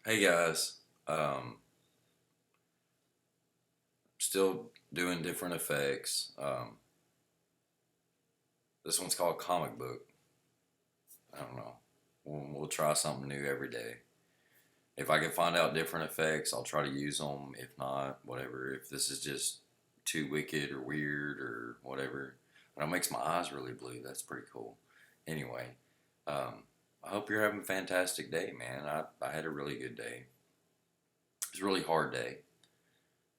Hey guys, um, still doing different effects. This one's called comic book. I don't know. We'll try something new every day. If I can find out different effects, I'll try to use them. If not, whatever. If this is just too wicked or weird or whatever, but it makes my eyes really blue. That's pretty cool. Anyway, um, I hope you're having a fantastic day, man. I had a really good day. It was a really hard day.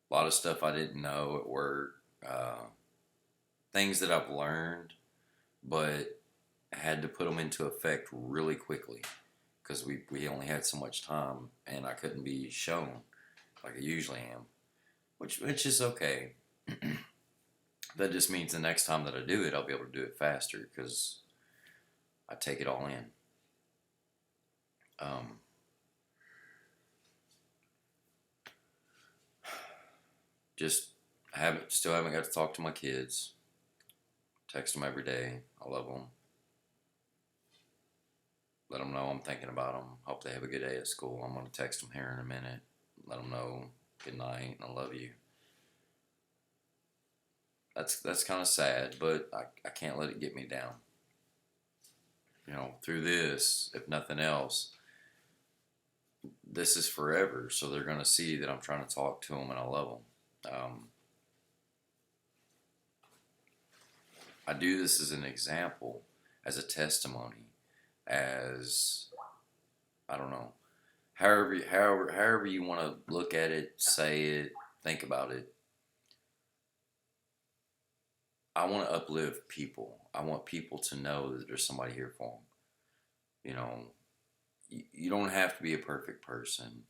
A lot of stuff I didn't know at work. Things that I've learned, but had to put them into effect really quickly because we only had so much time and I couldn't be shown like I usually am, which is okay. That just means the next time that I do it, I'll be able to do it faster because I take it all in. Um, just haven't still haven't got to talk to my kids. Text them every day. I love them. Let them know I'm thinking about them. Hope they have a good day at school. I'm gonna text them here in a minute. Let them know good night and I love you. That's kind of sad, but I can't let it get me down. Through this, if nothing else, this is forever. So they're gonna see that I'm trying to talk to them and I love them. I do this as an example, as a testimony, as I don't know, however you want to look at it, say it, think about it. I want to uplift people. I want people to know that there's somebody here for them. You know, you don't have to be a perfect person.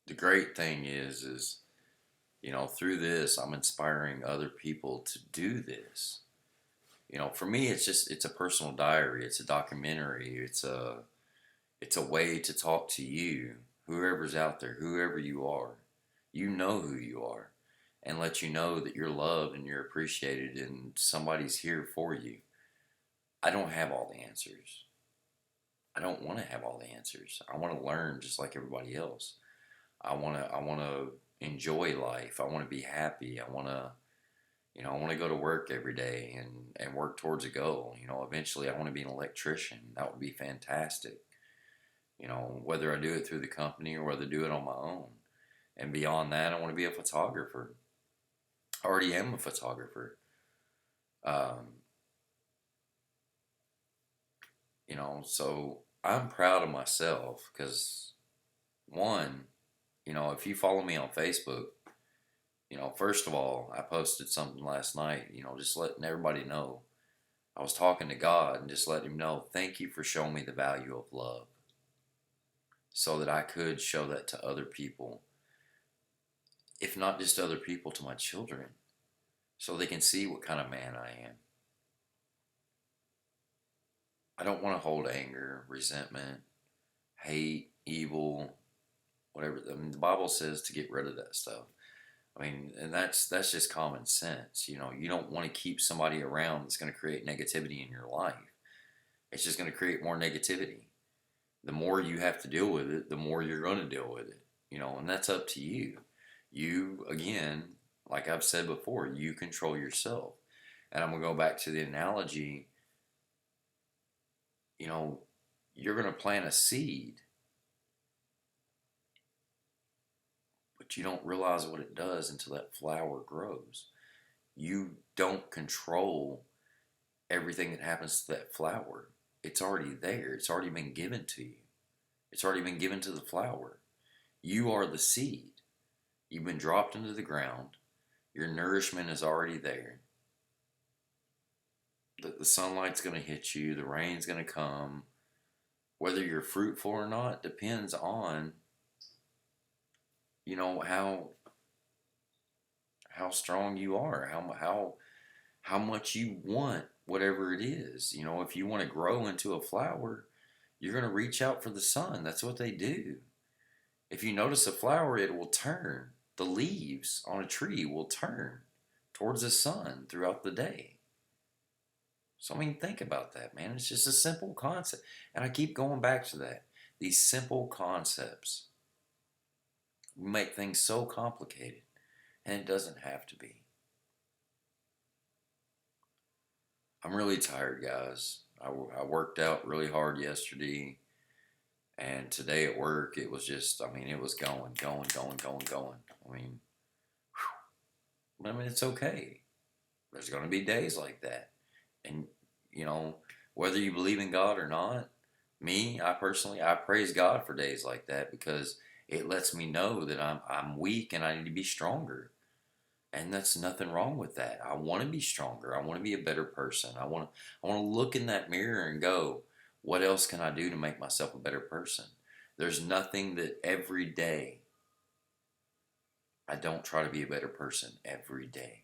The great thing is through this, I'm inspiring other people to do this. For me, it's a personal diary. It's a documentary. It's a way to talk to you, whoever's out there, whoever you are. You know who you are, and let you know that you're loved and you're appreciated, and somebody's here for you. I don't have all the answers. I don't want to have all the answers. I want to learn just like everybody else. I want to enjoy life. I want to be happy. I want to go to work every day and work towards a goal. Eventually I want to be an electrician. That would be fantastic. Whether I do it through the company or whether I do it on my own. And beyond that, I want to be a photographer. I already am a photographer. Um, so I'm proud of myself because one, if you follow me on Facebook, first of all, I posted something last night, just letting everybody know. I was talking to God and just letting him know, thank you for showing me the value of love so that I could show that to other people, if not just other people, to my children, so they can see what kind of man I am. I don't want to hold anger, resentment, hate, evil, whatever. I mean, the Bible says to get rid of that stuff. I mean, and that's just common sense. You don't want to keep somebody around that's going to create negativity in your life. It's just going to create more negativity. The more you have to deal with it, the more you're going to deal with it. And that's up to you. You, again, like I've said before, you control yourself. And I'm going to go back to the analogy, you know, you're going to plant a seed, but you don't realize what it does until that flower grows. You don't control everything that happens to that flower. It's already there. It's already been given to you. It's already been given to the flower. You are the seed. You've been dropped into the ground. Your nourishment is already there. The sunlight's going to hit you. The rain's going to come. Whether you're fruitful or not depends on, how strong you are, how much you want whatever it is. If you want to grow into a flower, you're going to reach out for the sun. That's what they do. If you notice a flower, it will turn. The leaves on a tree will turn towards the sun throughout the day. So, I mean, think about that, man. It's just a simple concept. And I keep going back to that. These simple concepts make things so complicated, and it doesn't have to be. I'm really tired, guys. I worked out really hard yesterday, and today at work, it was just, I mean, it was going. I mean, it's okay. There's going to be days like that. And, you know, whether you believe in God or not, I personally, I praise God for days like that because it lets me know that I'm weak and I need to be stronger. And that's nothing wrong with that. I want to be stronger. I want to be a better person. I want to look in that mirror and go, what else can I do to make myself a better person? There's nothing that every day I don't try to be a better person every day.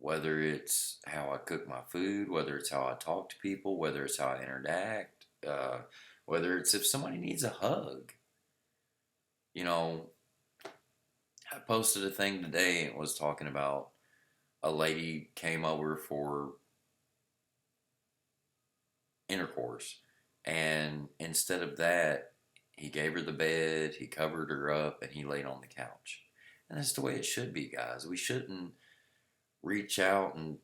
Whether it's how I cook my food, whether it's how I talk to people, whether it's how I interact, whether it's if somebody needs a hug. You know, I posted a thing today and was talking about a lady came over for intercourse, and instead of that, he gave her the bed, he covered her up, and he laid on the couch. And that's the way it should be, guys. We shouldn't reach out and,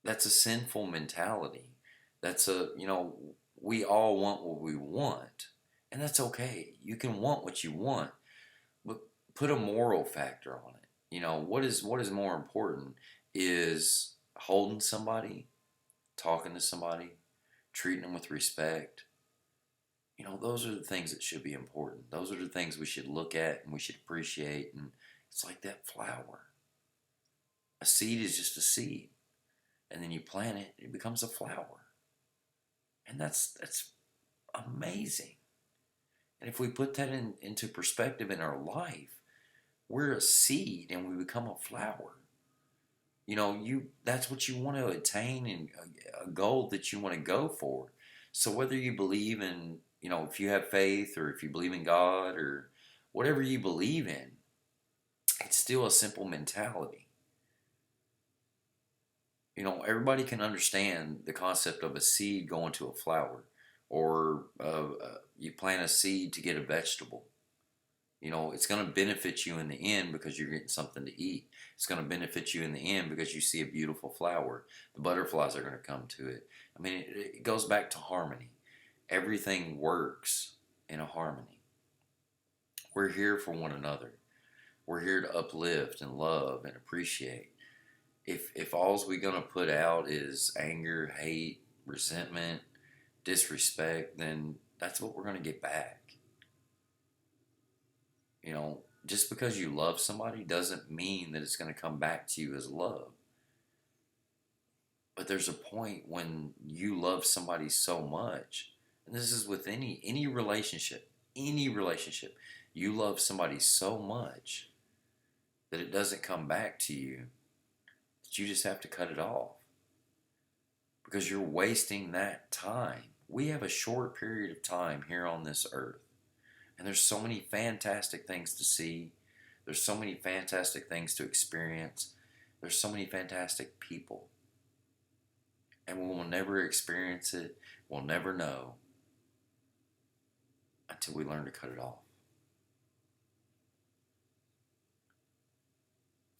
that's a sinful mentality. We all want what we want, and that's okay. You can want what you want, but put a moral factor on it. What is more important is holding somebody, talking to somebody, treating them with respect. Those are the things that should be important. Those are the things we should look at and we should appreciate. And it's like that flower. A seed is just a seed, and then you plant it, it becomes a flower, and that's amazing. And if we put that into perspective in our life, we're a seed and we become a flower. That's what you want to attain and a goal that you want to go for. So whether you believe in, if you have faith or if you believe in God or whatever you believe in, it's still a simple mentality. Everybody can understand the concept of a seed going to a flower, or you plant a seed to get a vegetable. It's going to benefit you in the end because you're getting something to eat. It's going to benefit you in the end because you see a beautiful flower. The butterflies are going to come to it. I mean, it goes back to harmony. Everything works in a harmony. We're here for one another. We're here to uplift and love and appreciate. If all's we gonna put out is anger, hate, resentment, disrespect, then that's what we're gonna get back. Just because you love somebody doesn't mean that it's gonna come back to you as love. But there's a point when you love somebody so much, and this is with any relationship, you love somebody so much that it doesn't come back to you, that you just have to cut it off because you're wasting that time. We have a short period of time here on this earth, and there's so many fantastic things to see. There's so many fantastic things to experience. There's so many fantastic people. And we will never experience it. We'll never know until we learn to cut it off.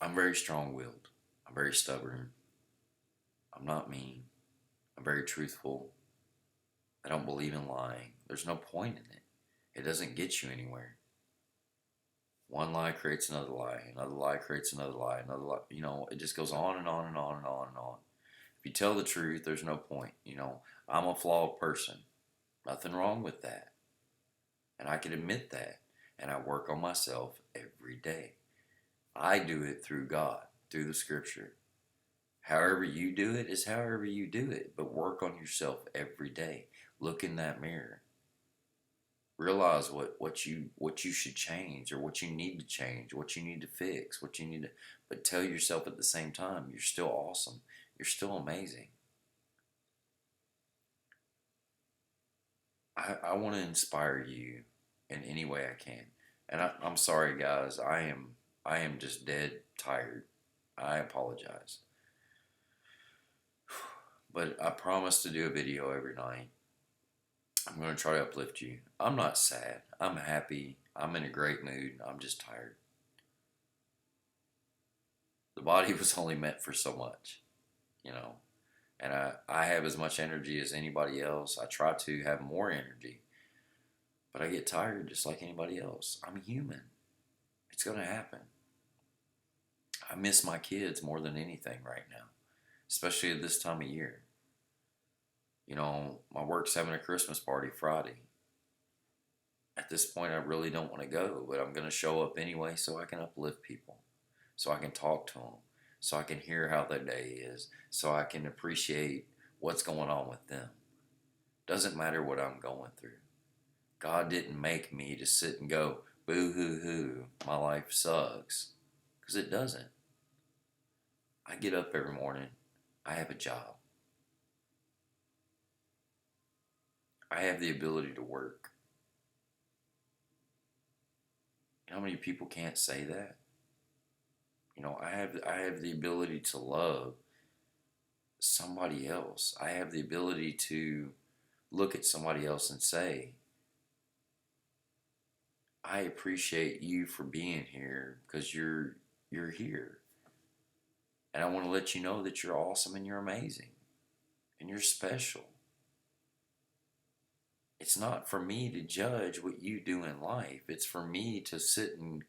I'm very strong willed. I'm very stubborn. I'm not mean. I'm very truthful. I don't believe in lying. There's no point in it. It doesn't get you anywhere. One lie creates another lie. Another lie creates another lie. Another lie. It just goes on and on and on and on and on. If you tell the truth, there's no point. I'm a flawed person. Nothing wrong with that. And I can admit that. And I work on myself every day. I do it through God, through the scripture. However you do it is however you do it. But work on yourself every day. Look in that mirror. Realize what you should change, or what you need to change, what you need to fix, but tell yourself at the same time, you're still awesome. You're still amazing. I want to inspire you in any way I can. And I'm sorry, guys. I am just dead tired. I apologize. But I promise to do a video every night. I'm going to try to uplift you. I'm not sad. I'm happy. I'm in a great mood. I'm just tired. The body was only meant for so much, you know. And I have as much energy as anybody else. I try to have more energy. But I get tired just like anybody else. I'm human. It's going to happen. I miss my kids more than anything right now, especially at this time of year. You know, my work's having a Christmas party Friday. At this point, I really don't want to go, but I'm going to show up anyway so I can uplift people, so I can talk to them, so I can hear how their day is, so I can appreciate what's going on with them. Doesn't matter what I'm going through. God didn't make me to sit and go, boo hoo hoo, my life sucks. Because it doesn't. I get up every morning. I have a job. I have the ability to work. You know how many people can't say that? You know, I have the ability to love somebody else. I have the ability to look at somebody else and say, I appreciate you for being here because you're here. And I want to let you know that you're awesome and you're amazing and you're special. It's not for me to judge what you do in life. It's for me to sit and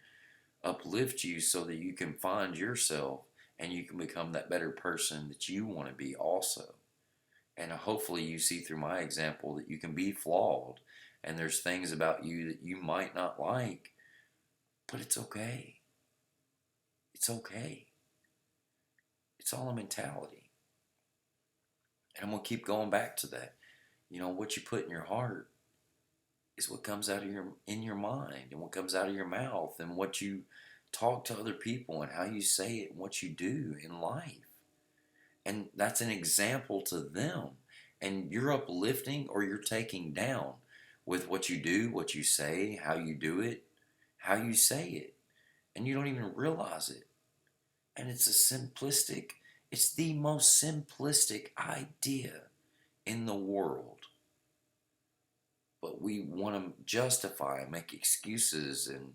uplift you so that you can find yourself and you can become that better person that you want to be also. And hopefully you see through my example that you can be flawed and there's things about you that you might not like, but it's okay. It's okay. It's all a mentality. And I'm going to keep going back to that. You know, what you put in your heart is what comes out of your mind and what comes out of your mouth and what you talk to other people and how you say it and what you do in life. And that's an example to them. And you're uplifting or you're taking down with what you do, what you say, how you do it, how you say it. And you don't even realize it. And it's it's the most simplistic idea in the world. But we want to justify and make excuses and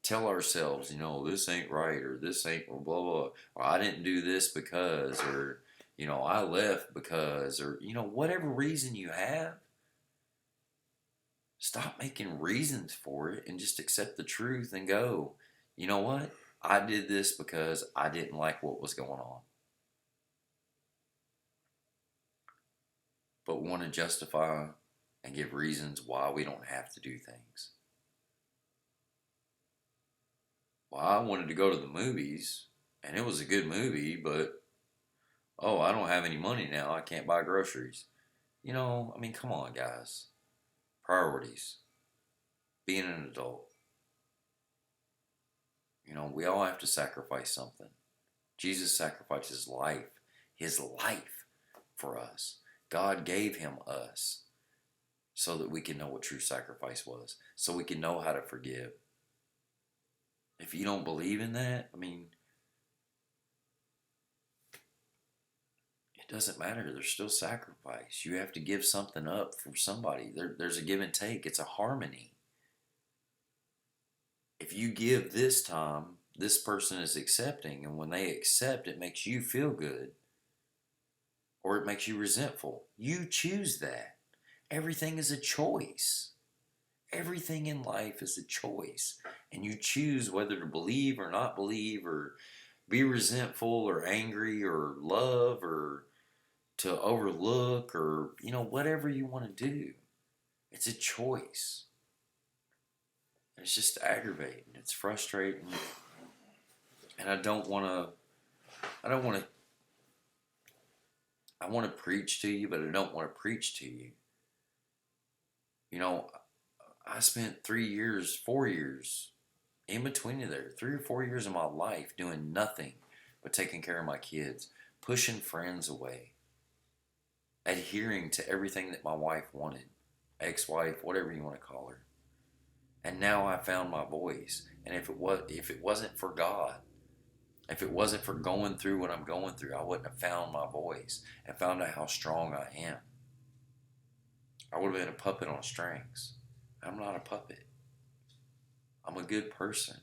tell ourselves, you know, this ain't right or this ain't or blah, blah, or I didn't do this because, or, you know, I left because, or, you know, whatever reason you have, stop making reasons for it and just accept the truth and go, you know what? I did this because I didn't like what was going on. But want to justify and give reasons why we don't have to do things. Well, I wanted to go to the movies, and it was a good movie, but, oh, I don't have any money now. I can't buy groceries. You know, I mean, come on, guys. Priorities. Being an adult. You know, we all have to sacrifice something. Jesus sacrificed his life for us. God gave him us so that we can know what true sacrifice was, so we can know how to forgive. If you don't believe in that, I mean, it doesn't matter. There's still sacrifice. You have to give something up for somebody. There's a give and take. It's a harmony. If you give this time, this person is accepting, and when they accept, it makes you feel good or it makes you resentful. You choose that. Everything is a choice. Everything in life is a choice. And you choose whether to believe or not believe or be resentful or angry or love or to overlook or, you know, whatever you want to do. It's a choice. And it's just aggravating. It's frustrating. And I want to preach to you, but I don't want to preach to you. You know, I spent 4 years in between there, 3 or 4 years of my life doing nothing but taking care of my kids, pushing friends away, adhering to everything that my wife wanted, ex-wife, whatever you want to call her. And now I found my voice. And if it wasn't for God, If it wasn't for going through what I'm going through, I wouldn't have found my voice and found out how strong I am. I would have been a puppet on strings. I'm not a puppet. I'm a good person,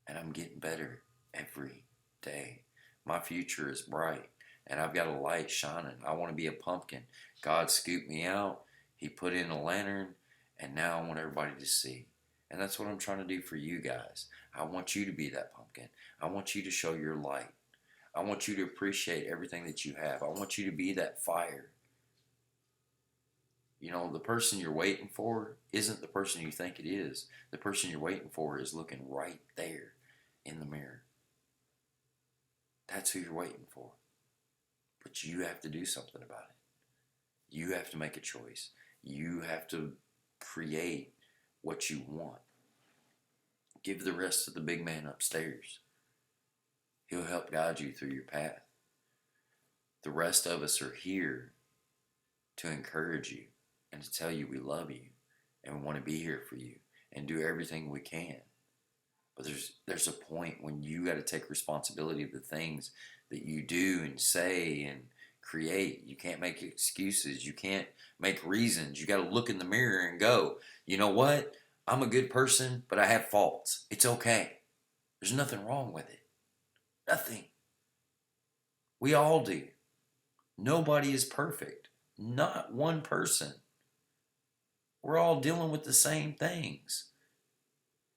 and I'm getting better every day. My future is bright, and I've got a light shining. I want to be a pumpkin. God scooped me out. He put in a lantern, and now I want everybody to see. And that's what I'm trying to do for you guys. I want you to be that pumpkin. I want you to show your light. I want you to appreciate everything that you have. I want you to be that fire. You know, the person you're waiting for isn't the person you think it is. The person you're waiting for is looking right there in the mirror. That's who you're waiting for. But you have to do something about it. You have to make a choice. You have to create what you want. Give the rest to the big man upstairs. He'll help guide you through your path. The rest of us are here to encourage you and to tell you we love you and we want to be here for you and do everything we can. But there's a point when you got to take responsibility of the things that you do and say and create. You can't make excuses. You can't make reasons. You got to look in the mirror and go, you know what? I'm a good person, but I have faults. It's okay. There's nothing wrong with it. Nothing. We all do. Nobody is perfect. Not one person. We're all dealing with the same things.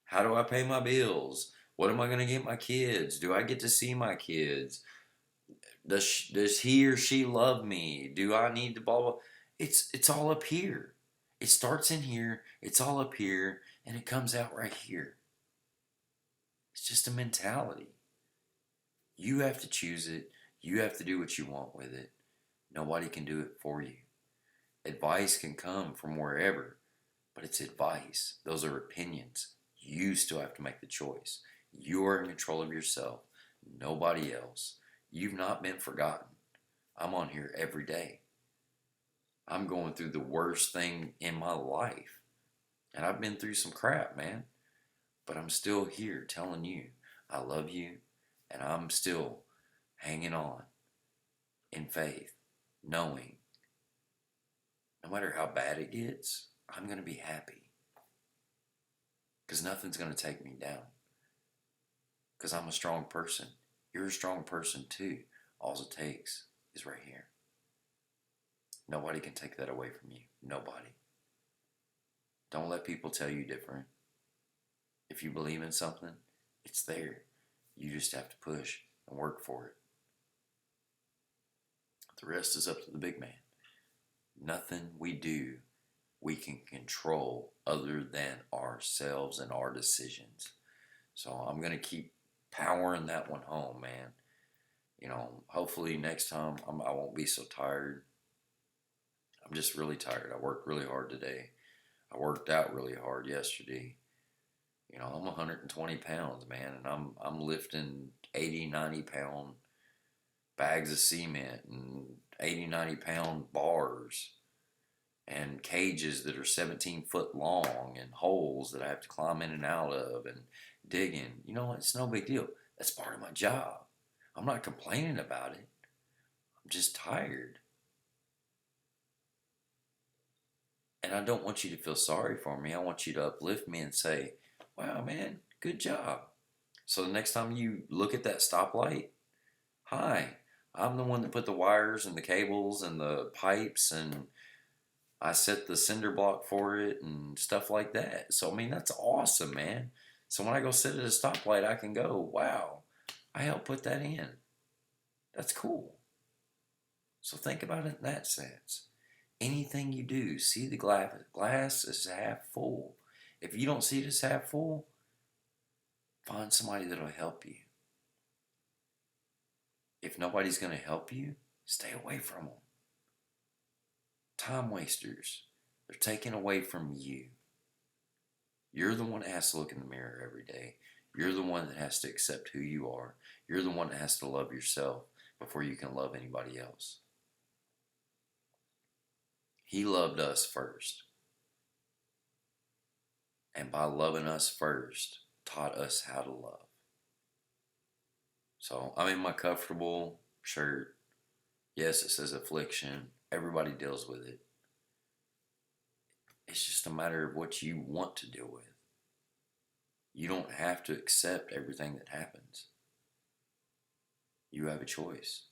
How do I pay my bills? What am I going to get my kids? Do I get to see my kids? Does he or she love me? Do I need to blah, blah? It's all up here. It starts in here. It's all up here. And it comes out right here. It's just a mentality. You have to choose it. You have to do what you want with it. Nobody can do it for you. Advice can come from wherever, but it's advice. Those are opinions. You still have to make the choice. You are in control of yourself, nobody else. You've not been forgotten. I'm on here every day. I'm going through the worst thing in my life. And I've been through some crap, man. But I'm still here telling you I love you, and I'm still hanging on in faith, knowing no matter how bad it gets, I'm going to be happy. Because nothing's going to take me down. Because I'm a strong person. You're a strong person too. All it takes is right here. Nobody can take that away from you. Nobody. Don't let people tell you different. If you believe in something, it's there. You just have to push and work for it. The rest is up to the big man. Nothing we do we can control other than ourselves and our decisions. So I'm going to keep powering that one home, man. You know, hopefully next time I won't be so tired. I'm just really tired. I worked really hard today. I worked out really hard yesterday. You know, I'm 120 pounds, man, and I'm lifting 80, 90 pound bags of cement and 80, 90 pound bars and cages that are 17-foot long and holes that I have to climb in and out of and dig in. You know, it's no big deal. That's part of my job. I'm not complaining about it. I'm just tired. And I don't want you to feel sorry for me. I want you to uplift me and say, wow, man, good job. So the next time you look at that stoplight, hi, I'm the one that put the wires and the cables and the pipes, and I set the cinder block for it and stuff like that. So, I mean, that's awesome, man. So when I go sit at a stoplight, I can go, wow, I helped put that in. That's cool. So think about it in that sense. Anything you do, see the glass is half full. If you don't see it as half full, find somebody that'll help you. If nobody's going to help you, stay away from them. Time wasters. They're taken away from you. You're the one that has to look in the mirror every day. You're the one that has to accept who you are. You're the one that has to love yourself before you can love anybody else. He loved us first. And by loving us first, taught us how to love. So I'm in my comfortable shirt. Yes, it says affliction. Everybody deals with it. It's just a matter of what you want to deal with. You don't have to accept everything that happens. You have a choice.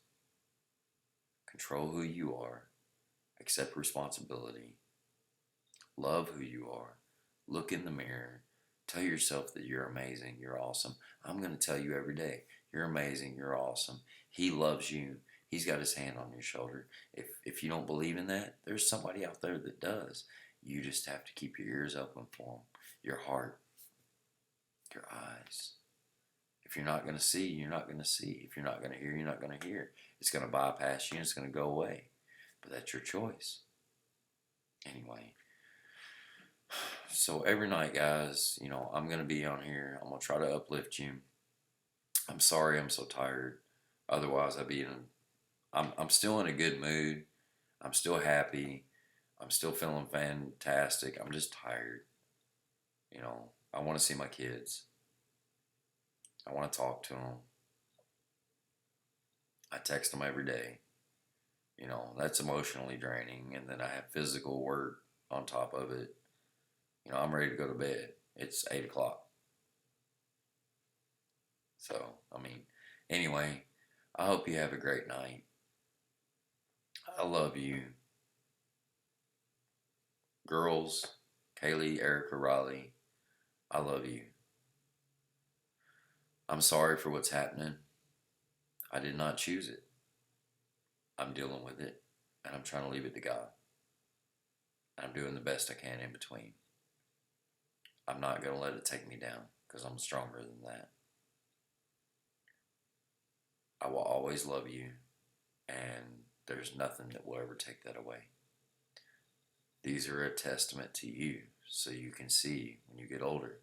Control who you are, accept responsibility, love who you are, look in the mirror, tell yourself that you're amazing, you're awesome. I'm going to tell you every day, you're amazing, you're awesome. He loves you. He's got his hand on your shoulder. If you don't believe in that, there's somebody out there that does. You just have to keep your ears open for them, your heart, your eyes. If you're not going to see, you're not going to see. If you're not going to hear, you're not going to hear. It's going to bypass you and it's going to go away. But that's your choice. Anyway, so every night, guys, I'm going to be on here. I'm going to try to uplift you. I'm sorry I'm so tired. Otherwise, I'm still in a good mood. I'm still happy. I'm still feeling fantastic. I'm just tired. I want to see my kids. I want to talk to them. I text them every day. That's emotionally draining. And then I have physical work on top of it. I'm ready to go to bed. It's 8 o'clock. So, anyway, I hope you have a great night. I love you. Girls, Kaylee, Erica, Riley, I love you. I'm sorry for what's happening. I did not choose it. I'm dealing with it, and I'm trying to leave it to God. I'm doing the best I can in between. I'm not going to let it take me down because I'm stronger than that. I will always love you, and there's nothing that will ever take that away. These are a testament to you so you can see when you get older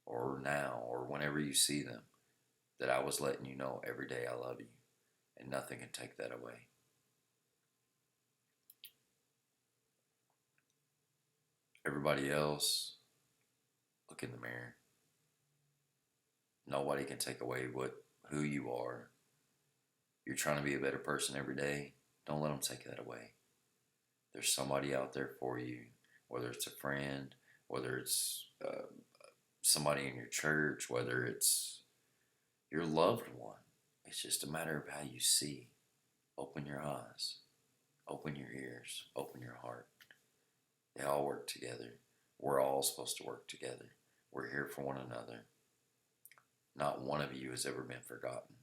or now or whenever you see them that I was letting you know every day I love you, and nothing can take that away. Everybody else, look in the mirror. Nobody can take away who you are. You're trying to be a better person every day. Don't let them take that away. There's somebody out there for you, whether it's a friend, whether it's somebody in your church, whether it's your loved one. It's just a matter of how you see. Open your eyes, open your ears, open your heart. They all work together. We're all supposed to work together. We're here for one another. Not one of you has ever been forgotten.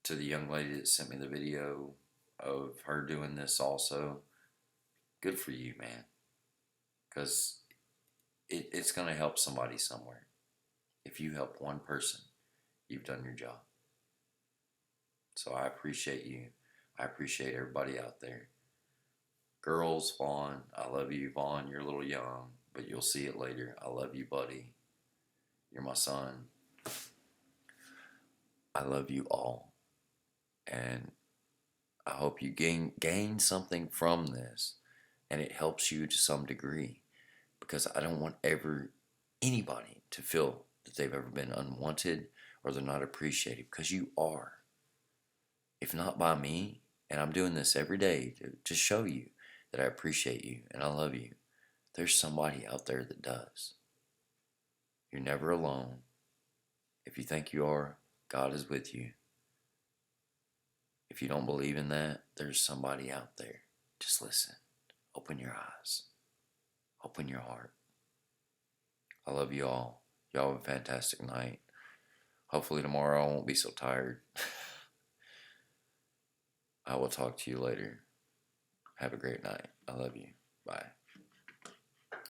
To the young lady that sent me the video of her doing this also, good for you, man. Because it's going to help somebody somewhere. If you help one person, you've done your job. So I appreciate you. I appreciate everybody out there. Girls, Vaughn, I love you. Vaughn, you're a little young, but you'll see it later. I love you, buddy. You're my son. I love you all. And I hope you gain something from this and it helps you to some degree, because I don't want anybody to feel that they've ever been unwanted or they're not appreciated, because you are. If not by me, and I'm doing this every day to show you that I appreciate you and I love you, there's somebody out there that does. You're never alone. If you think you are, God is with you. If you don't believe in that, there's somebody out there. Just listen. Open your eyes. Open your heart. I love you all. Y'all have a fantastic night. Hopefully tomorrow I won't be so tired. I will talk to you later. Have a great night. I love you. Bye.